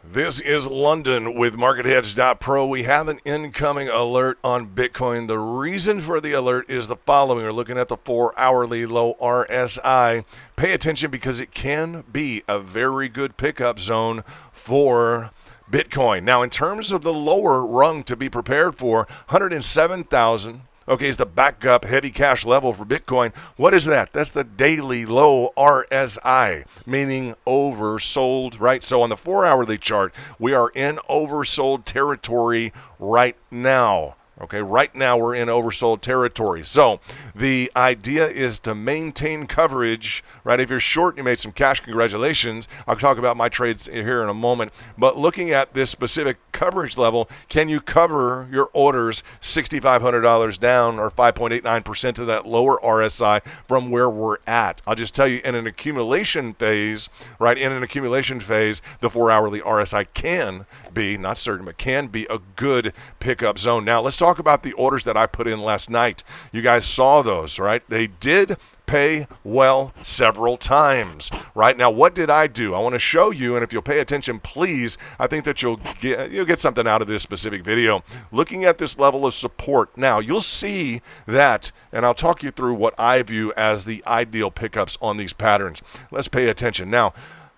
This is London with MarketHedge.pro. We have an incoming alert on Bitcoin. The reason for the alert is the following. We're looking at the 4-hourly low RSI. Pay attention because it can be a very good pickup zone for Bitcoin. Now, in terms of the lower rung to be prepared for, 107,000. Okay, is the backup heavy cash level for Bitcoin. What is that? That's the daily low RSI, meaning oversold, right? So on the 4-hourly chart, we are in oversold territory right now. Okay, right now we're in oversold territory. So the idea is to maintain coverage, right? If you're short, you made some cash, congratulations. I'll talk about my trades here in a moment. But looking at this specific coverage level, can you cover your orders $6,500 down or 5.89% of that lower RSI from where we're at? I'll just tell you, in an accumulation phase, right? In an accumulation phase, the 4-hourly RSI can be, not certain, but can be a good pickup zone. Now, let's talk about the orders that I put in last night. You guys saw those, right? They did pay well several times. Right now, what did I do? I want to show you, and if you'll pay attention, please, I think that you'll get something out of this specific video. Looking at this level of support, now you'll see that, and I'll talk you through what I view as the ideal pickups on these patterns. Let's pay attention. Now,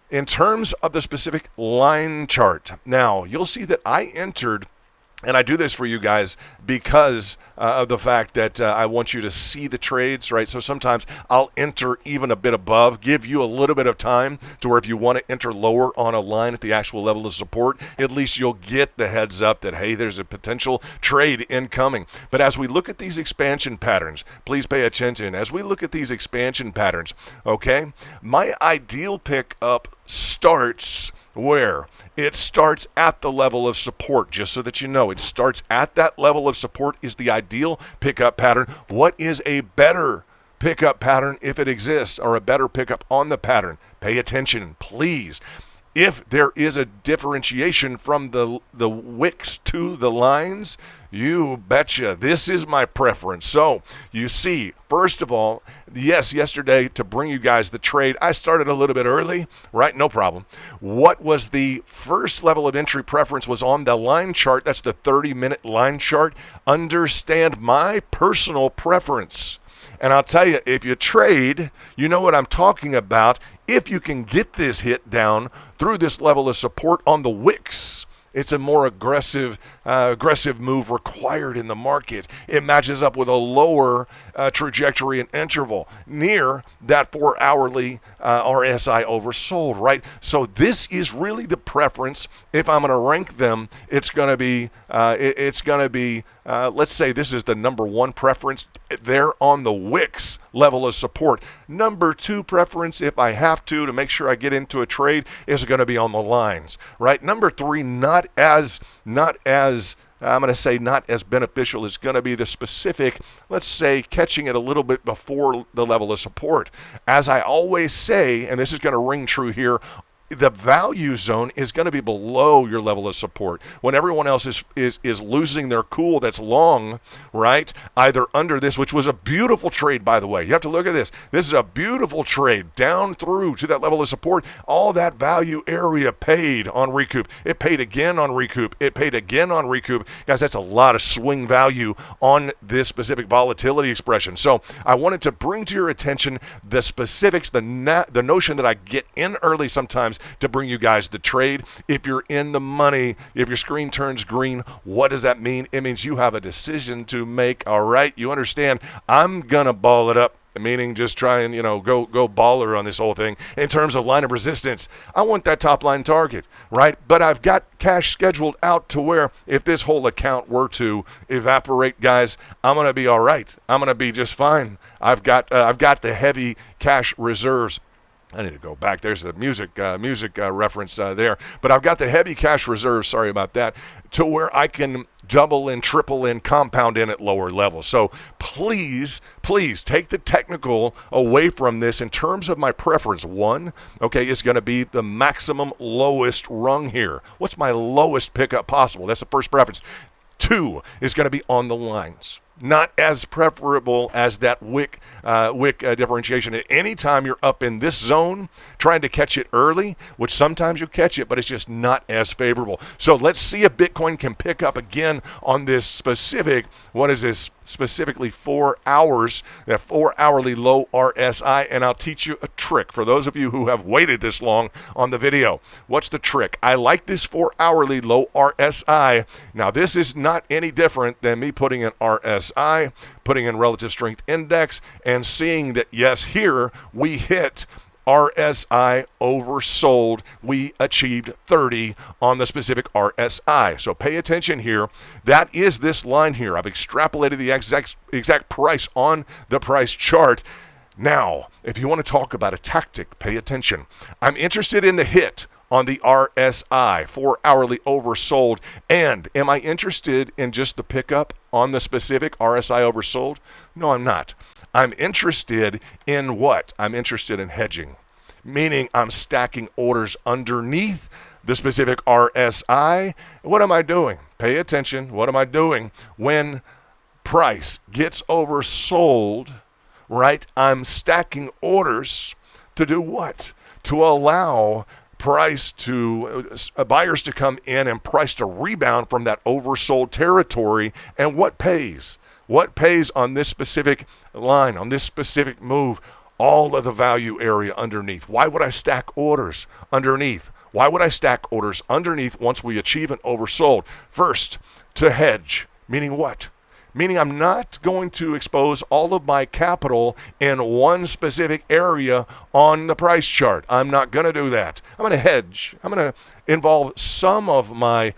in terms of the specific line chart, now you'll see that I entered, and I do this for you guys because of the fact that I want you to see the trades, right? So sometimes I'll enter even a bit above, give you a little bit of time to where if you want to enter lower on a line at the actual level of support, at least you'll get the heads up that, hey, there's a potential trade incoming. But as we look at these expansion patterns, please pay attention. As we look at these expansion patterns, okay, my ideal pickup starts where? It starts at the level of support, just so that you know. It starts at that level of support is the ideal pickup pattern. What is a better pickup pattern if it exists, or a better pickup on the pattern? Pay attention, please. If there is a differentiation from the wicks to the lines, you betcha. This is my preference. So you see, first of all, yes, yesterday to bring you guys the trade, I started a little bit early, right? No problem. What was the first level of entry preference was on the line chart. That's the 30-minute line chart. Understand my personal preference. And I'll tell you, if you trade, you know what I'm talking about. If you can get this hit down through this level of support on the wicks, it's a more aggressive move required in the market. It matches up with a lower trajectory and interval near that 4-hourly RSI oversold, right? So this is really the preference. If I'm going to rank them, it's going to be let's say this is the number one preference there on the wicks level of support. Number two preference, if I have to make sure I get into a trade, is going to be on the lines, right? Number three, not as I'm going to say not as beneficial. It's going to be the specific, let's say, catching it a little bit before the level of support. As I always say, and this is going to ring true here, the value zone is going to be below your level of support. When everyone else is losing their cool that's long, right? Either under this, which was a beautiful trade, by the way. You have to look at this. This is a beautiful trade down through to that level of support. All that value area paid on recoup. It paid again on recoup. It paid again on recoup. Guys, that's a lot of swing value on this specific volatility expression. So I wanted to bring to your attention the specifics, the notion that I get in early sometimes to bring you guys the trade. If you're in the money, if your screen turns green, what does that mean? It means you have a decision to make, all right? You understand, I'm going to ball it up, meaning just try and, go baller on this whole thing. In terms of line of resistance, I want that top line target, right? But I've got cash scheduled out to where if this whole account were to evaporate, guys, I'm going to be all right. I'm going to be just fine. I've got the heavy cash reserves. I need to go back. There's the music reference there. But I've got the heavy cash reserves, sorry about that, to where I can double in, triple in, compound in at lower levels. So please take the technical away from this in terms of my preference. One, okay, is going to be the maximum lowest rung here. What's my lowest pickup possible? That's the first preference. Two is going to be on the lines. not as preferable as that wick differentiation. At any time you're up in this zone, trying to catch it early, which sometimes you catch it, but it's just not as favorable. So let's see if Bitcoin can pick up again on this specific, what is this, specifically 4 hours, that 4 hourly low RSI, and I'll teach you a trick for those of you who have waited this long on the video. What's the trick? I like this 4 hourly low RSI. Now this is not any different than me putting in RSI, putting in relative strength index, and seeing that yes, here we hit RSI oversold. We achieved 30 on the specific RSI. So pay attention here. That is this line here. I've extrapolated the exact price on the price chart. Now, if you want to talk about a tactic, pay attention. I'm interested in the hit on the RSI, 4 hourly oversold. And am I interested in just the pickup on the specific RSI oversold? No, I'm not. I'm interested in what? I'm interested in hedging, meaning I'm stacking orders underneath the specific RSI. What am I doing? Pay attention. What am I doing? When price gets oversold, right, I'm stacking orders to do what? To allow price to buyers to come in and price to rebound from that oversold territory. And what pays? What pays on this specific line, on this specific move? All of the value area underneath. Why would I stack orders underneath? Why would I stack orders underneath once we achieve an oversold? First, to hedge, meaning what? Meaning I'm not going to expose all of my capital in one specific area on the price chart. I'm not going to do that. I'm going to hedge. I'm going to involve some of my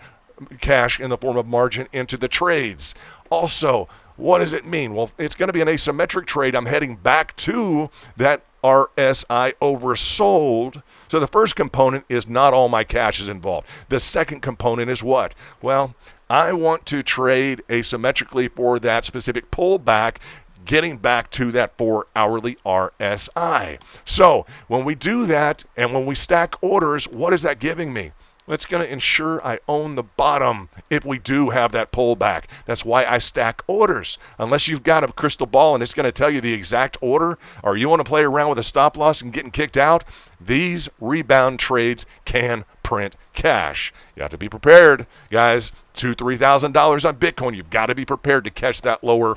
cash in the form of margin into the trades. Also, what does it mean? Well, it's going to be an asymmetric trade. I'm heading back to that RSI oversold. So the first component is not all my cash is involved. The second component is what? Well, I want to trade asymmetrically for that specific pullback, getting back to that 4 hourly RSI. So when we do that and when we stack orders, what is that giving me? It's going to ensure I own the bottom if we do have that pullback. That's why I stack orders. Unless you've got a crystal ball and it's going to tell you the exact order, or you want to play around with a stop loss and getting kicked out, these rebound trades can print cash. You have to be prepared, guys. $2,000-$3,000 on Bitcoin. You've got to be prepared to catch that lower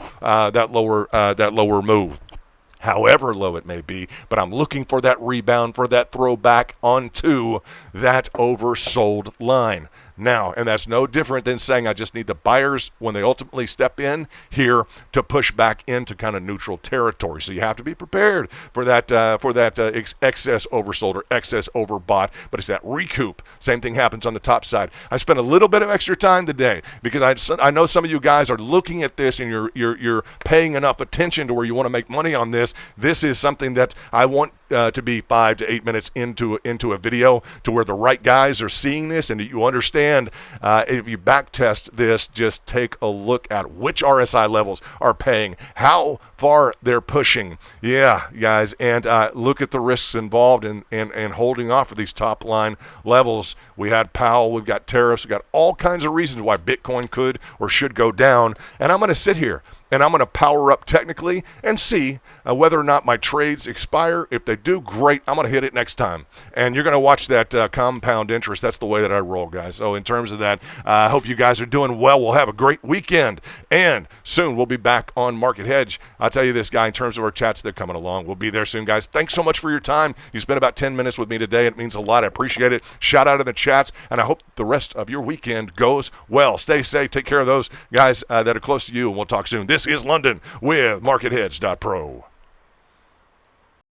move, however low it may be. But I'm looking for that rebound, for that throwback onto that oversold line. Now, and that's no different than saying I just need the buyers when they ultimately step in here to push back into kind of neutral territory. So you have to be prepared for that excess oversold or excess overbought. But it's that recoup. Same thing happens on the top side. I spent a little bit of extra time today because I know some of you guys are looking at this and you're paying enough attention to where you want to make money on this. This is something that I want to be 5 to 8 minutes into a video to where the right guys are seeing this and you understand. If you back test this, just take a look at which RSI levels are paying, how far they're pushing. Yeah, guys, and look at the risks involved in holding off of these top line levels. We had Powell, we've got tariffs, we've got all kinds of reasons why Bitcoin could or should go down. And I'm going to sit here and I'm going to power up technically and see whether or not my trades expire. If they do, great. I'm going to hit it next time. And you're going to watch that compound interest. That's the way that I roll, guys. So in terms of that, I hope you guys are doing well. We'll have a great weekend. And soon we'll be back on MarketHedge. I'll tell you this, guy, in terms of our chats, they're coming along. We'll be there soon, guys. Thanks so much for your time. You spent about 10 minutes with me today. It means a lot. I appreciate it. Shout out in the chats. And I hope the rest of your weekend goes well. Stay safe. Take care of those guys that are close to you. And we'll talk soon. This is London with MarketHedge.pro.